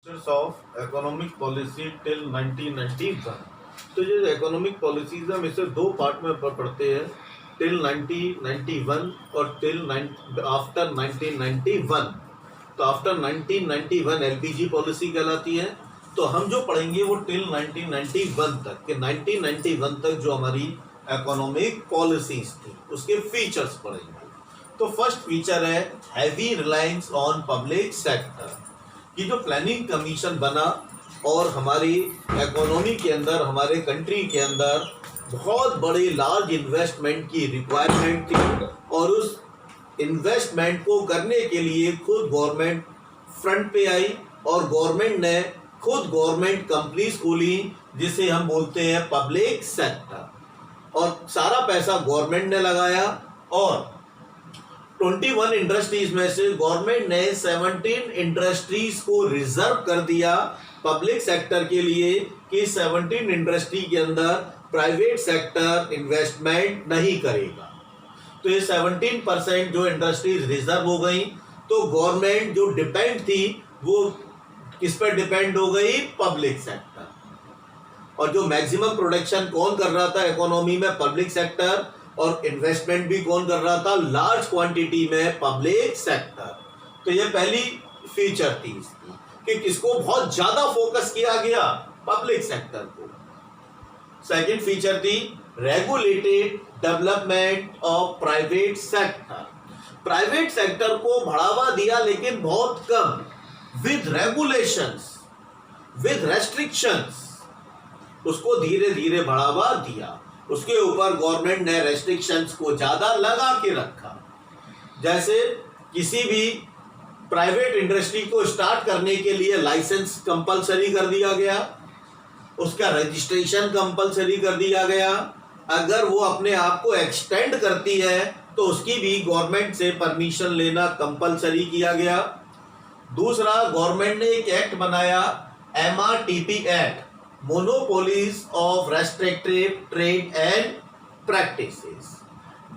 Of economic policy till 1991। तो ये economic policies हम इसे दो पार्ट में पढ़ते हैं, टिल 1991 और टिल आफ्टर 1991। तो आफ्टर 1991 एलपीजी पॉलिसी कहलाती है। तो हम जो पढ़ेंगे वो टिल 1991 तक के 1991 तक जो हमारी इकोनॉमिक पॉलिसीज थी उसके फीचर्स पढ़ेंगे। तो फर्स्ट फीचर है heavy reliance on public sector. कि जो प्लानिंग कमीशन बना और हमारी इकोनॉमी के अंदर, हमारे कंट्री के अंदर बहुत बड़े लार्ज इन्वेस्टमेंट की रिक्वायरमेंट थी और उस इन्वेस्टमेंट को करने के लिए खुद गवर्नमेंट फ्रंट पे आई और गवर्नमेंट ने खुद गवर्नमेंट कंपनीज खोली जिसे हम बोलते हैं पब्लिक सेक्टर। और सारा पैसा गवर्नमेंट ने लगाया और 21 इंडस्ट्रीज में से गवर्नमेंट ने 17 इंडस्ट्रीज को रिजर्व कर दिया पब्लिक सेक्टर के लिए कि 17 इंडस्ट्री के अंदर प्राइवेट सेक्टर इन्वेस्टमेंट नहीं करेगा। तो ये 17% जो इंडस्ट्रीज रिजर्व हो गई, तो गवर्नमेंट जो डिपेंड थी वो किस पर डिपेंड हो गई? Public sector. और जो मैक्सिमम प्रोडक्शन कौन कर रहा था इकोनॉमी में? Public sector. और इन्वेस्टमेंट भी कौन कर रहा था? लार्ज क्वांटिटी में पब्लिक सेक्टर। तो ये पहली फीचर थी इसकी कि किसको बहुत ज्यादा फोकस किया गया? पब्लिक सेक्टर को। सेकंड फीचर थी regulated development of private sector. Private sector को बढ़ावा दिया लेकिन बहुत कम, विद रेगुलेशंस, विद रेस्ट्रिक्शंस उसको धीरे धीरे बढ़ावा दिया। उसके ऊपर गवर्नमेंट ने रेस्ट्रिक्शंस को ज्यादा लगा के रखा। जैसे किसी भी प्राइवेट इंडस्ट्री को स्टार्ट करने के लिए लाइसेंस कंपलसरी कर दिया गया, उसका रजिस्ट्रेशन कंपलसरी कर दिया गया। अगर वो अपने आप को एक्सटेंड करती है तो उसकी भी गवर्नमेंट से परमिशन लेना कंपलसरी किया गया। दूसरा, गवर्नमेंट ने एक एक्ट बनाया, MRTP act, monopolies of restrictive trade and practices.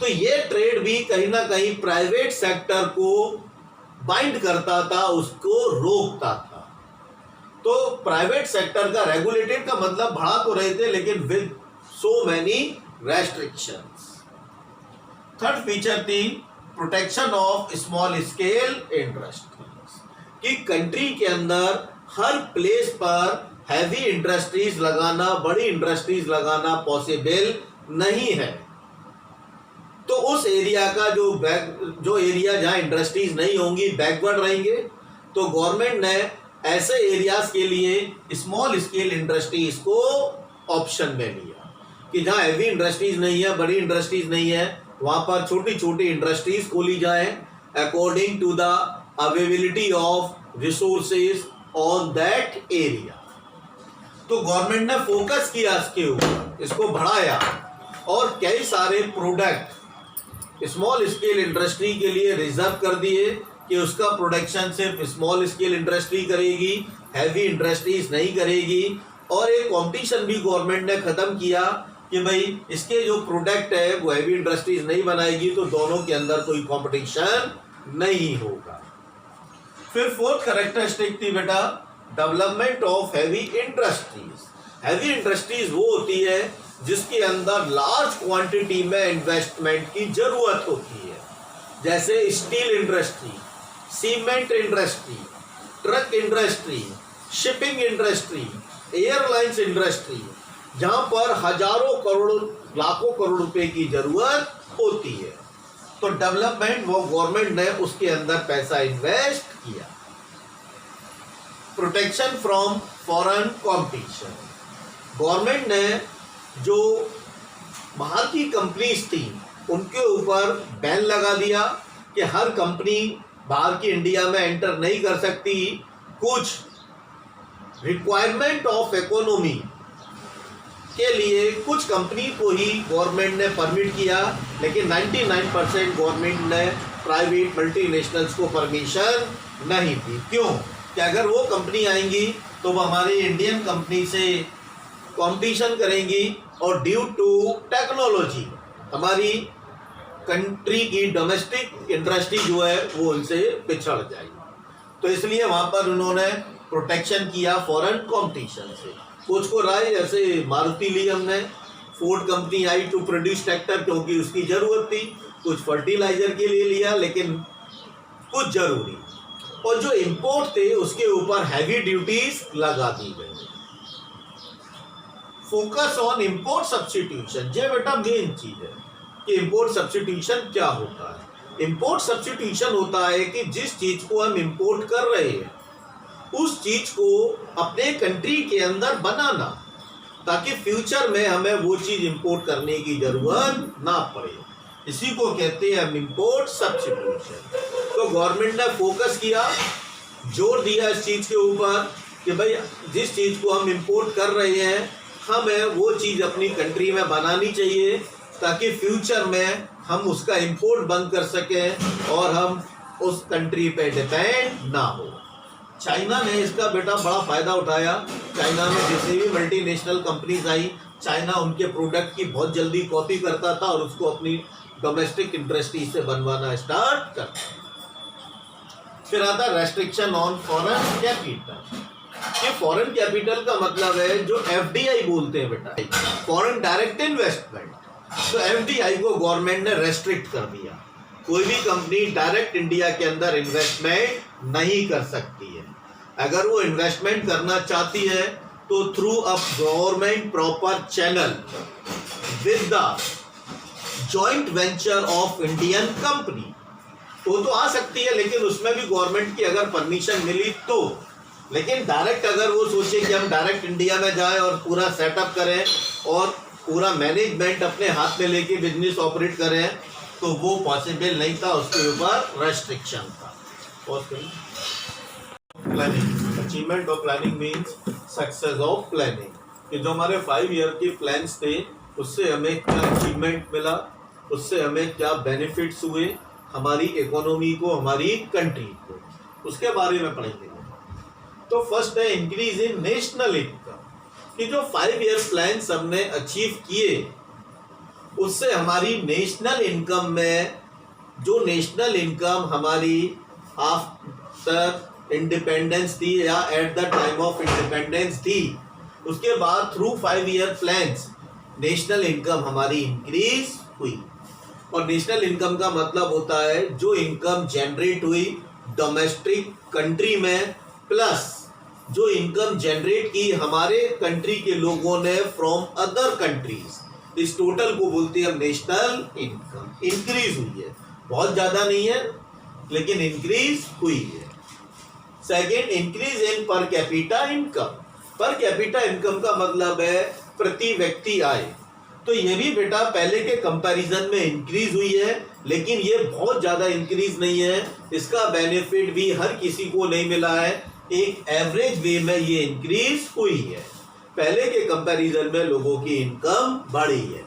तो ये ट्रेड भी कहीं ना कहीं प्राइवेट सेक्टर को बाइंड करता था, उसको रोकता था। तो प्राइवेट सेक्टर का रेगुलेटेड का मतलब बढ़ा तो रहे थे लेकिन with so many restrictions. Third feature थी protection of small scale industries. कि कंट्री के अंदर हर प्लेस पर हैवी इंडस्ट्रीज लगाना, बड़ी इंडस्ट्रीज लगाना पॉसिबल नहीं है। तो उस एरिया का जो एरिया जहां इंडस्ट्रीज नहीं होंगी, बैकवर्ड रहेंगे, तो गवर्नमेंट ने ऐसे एरियाज के लिए स्मॉल स्केल इंडस्ट्रीज को ऑप्शन में लिया कि जहां हैवी इंडस्ट्रीज नहीं है, बड़ी इंडस्ट्रीज नहीं है, वहां पर छोटी छोटी इंडस्ट्रीज खोली जाए according to the availability of resources on that area. तो गवर्नमेंट ने फोकस किया इसके ऊपर, इसको बढ़ाया और कई सारे प्रोडक्ट स्मॉल स्केल इंडस्ट्री के लिए रिजर्व कर दिए कि उसका प्रोडक्शन सिर्फ स्मॉल स्केल इंडस्ट्री करेगी, हैवी इंडस्ट्रीज नहीं करेगी। और एक कंपटीशन भी गवर्नमेंट ने खत्म किया कि भाई इसके जो प्रोडक्ट है वो हैवी इंडस्ट्रीज नहीं बनाएगी, तो दोनों के अंदर कोई कंपटीशन नहीं होगा। फिर फोर्थ कैरेक्टरिस्टिक थी बेटा development of heavy industries. Heavy industries वो होती है जिसके अंदर लार्ज क्वांटिटी में इन्वेस्टमेंट की जरूरत होती है, जैसे steel industry, cement industry, truck industry, shipping industry, airlines industry, जहां पर हजारों करोड़, लाखों करोड़ रुपए की जरूरत होती है। तो डेवलपमेंट वो गवर्नमेंट ने उसके अंदर पैसा इन्वेस्ट किया। Protection from foreign competition. Government ने जो बाहर की कंपनीज थी उनके ऊपर बैन लगा दिया कि हर कंपनी बाहर की इंडिया में एंटर नहीं कर सकती। कुछ रिक्वायरमेंट ऑफ इकोनॉमी के लिए कुछ कंपनी को ही गवर्नमेंट ने परमिट किया, लेकिन 99% गवर्नमेंट ने प्राइवेट मल्टीनेशनल्स को परमिशन नहीं दी। क्यों? कि अगर वो कंपनी आएंगी तो वो हमारी इंडियन कंपनी से कंपटीशन करेंगी और ड्यू टू टेक्नोलॉजी हमारी कंट्री की डोमेस्टिक इंडस्ट्री जो है वो उनसे पिछड़ जाएगी। तो इसलिए वहाँ पर उन्होंने प्रोटेक्शन किया फॉरेन कंपटीशन से। कुछ को राय जैसे मारुति ली हमने, फोर्ड कंपनी आई टू प्रोड्यूस ट्रैक्टर क्योंकि उसकी ज़रूरत थी, कुछ फर्टिलाइजर के लिए लिया लेकिन कुछ ज़रूरी, और जो इंपोर्ट थे उसके ऊपर हैवी ड्यूटीज लगा दी गई। फोकस ऑन इंपोर्ट सब्स्टिट्यूशन, ये बेटा मेन चीज है कि इंपोर्ट सब्स्टिट्यूशन क्या होता है। इंपोर्ट सब्स्टिट्यूशन होता है कि जिस चीज को हम इंपोर्ट कर रहे हैं उस चीज को अपने कंट्री के अंदर बनाना, ताकि फ्यूचर में हमें वो चीज इंपोर्ट करने की जरूरत ना पड़े। इसी को कहते हैं हम इंपोर्ट सब्स्टिट्यूशन। तो गवर्नमेंट ने फोकस किया, जोर दिया इस चीज के ऊपर कि भाई जिस चीज को हम इंपोर्ट कर रहे हैं हमें वो चीज अपनी कंट्री में बनानी चाहिए, ताकि फ्यूचर में हम उसका इंपोर्ट बंद कर सकें और हम उस कंट्री पे डिपेंड ना हो। चाइना ने इसका बेटा बड़ा फायदा उठाया। चाइना में जितनी भी मल्टीनेशनल कंपनीज आई, चाइना उनके प्रोडक्ट की बहुत जल्दी कॉपी करता था और उसको अपनी डोमेस्टिक इंडस्ट्री से बनवाना स्टार्ट करता। फिर आता रेस्ट्रिक्शन ऑन फॉरेन कैपिटल। ये फॉरेन कैपिटल का मतलब है जो एफडीआई बोलते हैं बेटा, फॉरेन डायरेक्ट इन्वेस्टमेंट। तो एफडीआई को गवर्नमेंट ने रेस्ट्रिक्ट कर दिया, कोई भी कंपनी डायरेक्ट इंडिया के अंदर इन्वेस्टमेंट नहीं कर सकती है। अगर वो इन्वेस्टमेंट करना चाहती है तो through a government proper channel with the joint venture of Indian company तो आ सकती है, लेकिन उसमें भी गवर्नमेंट की अगर परमिशन मिली तो। लेकिन डायरेक्ट अगर वो सोचे कि हम डायरेक्ट इंडिया में जाएं और पूरा सेटअप करें और पूरा मैनेजमेंट अपने हाथ में लेके बिजनेस ऑपरेट करें तो वो पॉसिबल नहीं था, उसके ऊपर रेस्ट्रिक्शन था। Planning, achievement of planning means success of planning, कि जो हमारे 5 ईयर के प्लान्स थे उससे हमें क्या अचीवमेंट मिला, उससे हमें क्या बेनिफिट्स हुए हमारी इकोनॉमी को, हमारी कंट्री को, उसके बारे में पढ़ेंगे। तो फर्स्ट है इंक्रीज इन नेशनल इनकम, कि जो 5 ईयर प्लान्स हमने अचीव किए उससे हमारी नेशनल इनकम में, जो नेशनल इनकम हमारी आफ्टर इंडिपेंडेंस थी या eight the time of independence थी, उसके बाद through 5 year plans national income हमारी इंक्रीज हुई। और नेशनल इनकम का मतलब होता है जो इनकम जनरेट हुई डोमेस्टिक कंट्री में, प्लस जो इनकम जनरेट की हमारे कंट्री के लोगों ने फ्रॉम अदर कंट्रीज, इस टोटल को बोलते हैं नेशनल इनकम। इंक्रीज हुई है, बहुत ज्यादा नहीं है लेकिन इंक्रीज हुई है। Second, increase in per capita income. Per capita income का मतलब है प्रति व्यक्ति आय। तो ये भी बेटा पहले के कंपैरिजन में इंक्रीज हुई है, लेकिन ये बहुत ज्यादा इंक्रीज नहीं है, इसका बेनिफिट भी हर किसी को नहीं मिला है, एक एवरेज वे में ये इंक्रीज हुई है। पहले के कंपैरिजन में लोगों की इनकम बढ़ी है,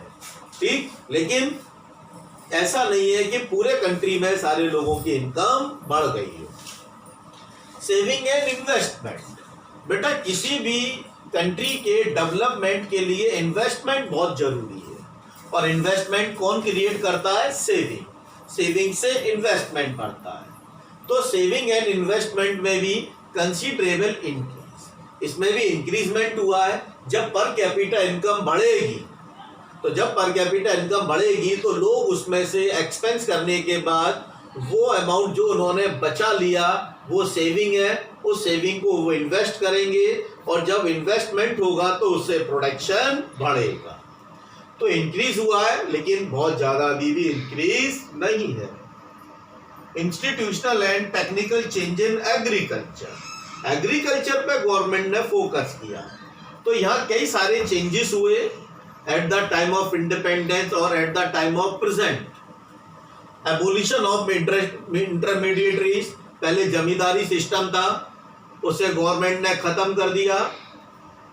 ठीक, लेकिन ऐसा नहीं है कि पूरे कंट्री में सारे लोगों की इनकम बढ़ गई है। सेविंग एंड इन्वेस्टमेंट, बेटा किसी भी कंट्री के डेवलपमेंट के लिए इन्वेस्टमेंट बहुत जरूरी है, और इन्वेस्टमेंट कौन क्रिएट करता है? सेविंग। सेविंग से इन्वेस्टमेंट बढ़ता है। तो सेविंग एंड इन्वेस्टमेंट में भी कंसीडरेबल इंक्रीज, इसमें भी इंक्रीजमेंट हुआ है। जब पर कैपिटा इनकम बढ़ेगी, तो जब पर कैपिटा इनकम बढ़ेगी तो लोग उसमें से एक्सपेंस करने के बाद वो अमाउंट जो उन्होंने बचा लिया वो सेविंग है, उस सेविंग को वो इन्वेस्ट करेंगे, और जब इन्वेस्टमेंट होगा तो उससे प्रोडक्शन बढ़ेगा। तो इंक्रीज हुआ है लेकिन बहुत ज्यादा अभी भी इंक्रीज नहीं है। Institutional and technical change in agriculture, agriculture पे गवर्नमेंट ने फोकस किया। तो यहाँ कई सारे चेंजेस हुए at the time of independence और at the time of present. Abolition of intermediaries, पहले जमींदारी सिस्टम था, उसे गवर्नमेंट ने खत्म कर दिया।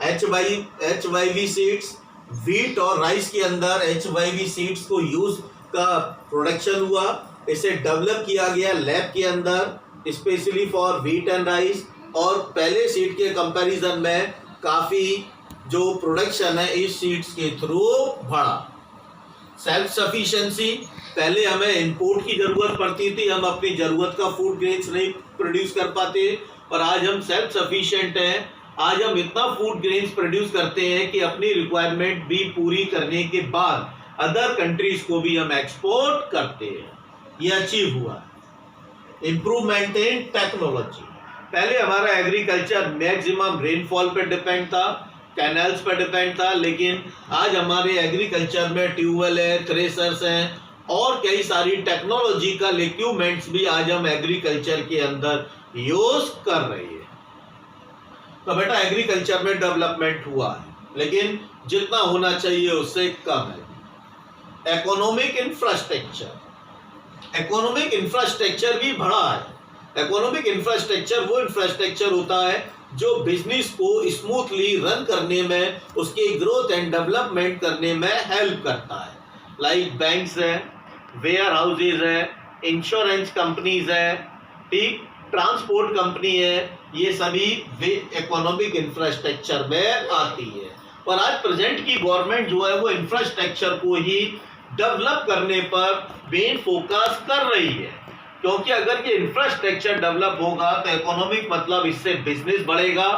HYV सीड्स, व्हीट और राइस के अंदर HYV सीड्स को यूज का प्रोडक्शन हुआ, इसे डेवलप किया गया लैब के अंदर specially for wheat and rice, और पहले सीड के कंपैरिजन में काफ़ी जो प्रोडक्शन है इस सीड्स के थ्रू बढ़ा। सेल्फ सफिशिएंसी, पहले हमें इंपोर्ट की ज़रूरत पड़ती थी, हम अपनी ज़रूरत का फूड ग्रेन्स नहीं प्रोड्यूस कर पाते, और आज हम सेल्फ सफिशिएंट हैं। आज हम इतना फूड ग्रेन्स प्रोड्यूस करते हैं कि अपनी रिक्वायरमेंट भी पूरी करने के बाद अदर कंट्रीज को भी हम एक्सपोर्ट करते हैं। ये अचीव हुआ। इंप्रूवमेंट इन टेक्नोलॉजी, पहले हमारा एग्रीकल्चर मैक्सिमम रेनफॉल पे डिपेंड था, कैनल्स पर डिपेंड था, लेकिन आज हमारे एग्रीकल्चर में ट्यूबवेल है, थ्रेसर्स हैं और कई सारी टेक्नोलॉजिकल इक्विपमेंट्स भी आज हम एग्रीकल्चर के अंदर यूज कर रहे हैं। तो बेटा एग्रीकल्चर में डेवलपमेंट हुआ है, लेकिन जितना होना चाहिए उससे कम है। इकोनॉमिक इंफ्रास्ट्रक्चर, इकोनॉमिक इंफ्रास्ट्रक्चर भी बढ़ा है। इकोनॉमिक इंफ्रास्ट्रक्चर वो इंफ्रास्ट्रक्चर होता है जो बिजनेस को स्मूथली रन करने में, उसके ग्रोथ एंड डेवलपमेंट करने में हेल्प करता है। लाइक बैंक्स है, वेयर हाउसेज है, इंश्योरेंस कंपनीज है, ठीक, ट्रांसपोर्ट कंपनी है, ये सभी इकोनॉमिक इंफ्रास्ट्रक्चर में आती है। और आज प्रेजेंट की गवर्नमेंट जो है वो इंफ्रास्ट्रक्चर को ही डेवलप करने पर मेन फोकस कर रही है, क्योंकि अगर ये इंफ्रास्ट्रक्चर डेवलप होगा तो इकोनॉमिक मतलब इससे बिजनेस बढ़ेगा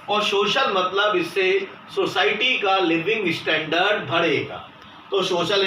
और सोशल मतलब इससे सोसाइटी का लिविंग स्टैंडर्ड बढ़ेगा। तो सोशल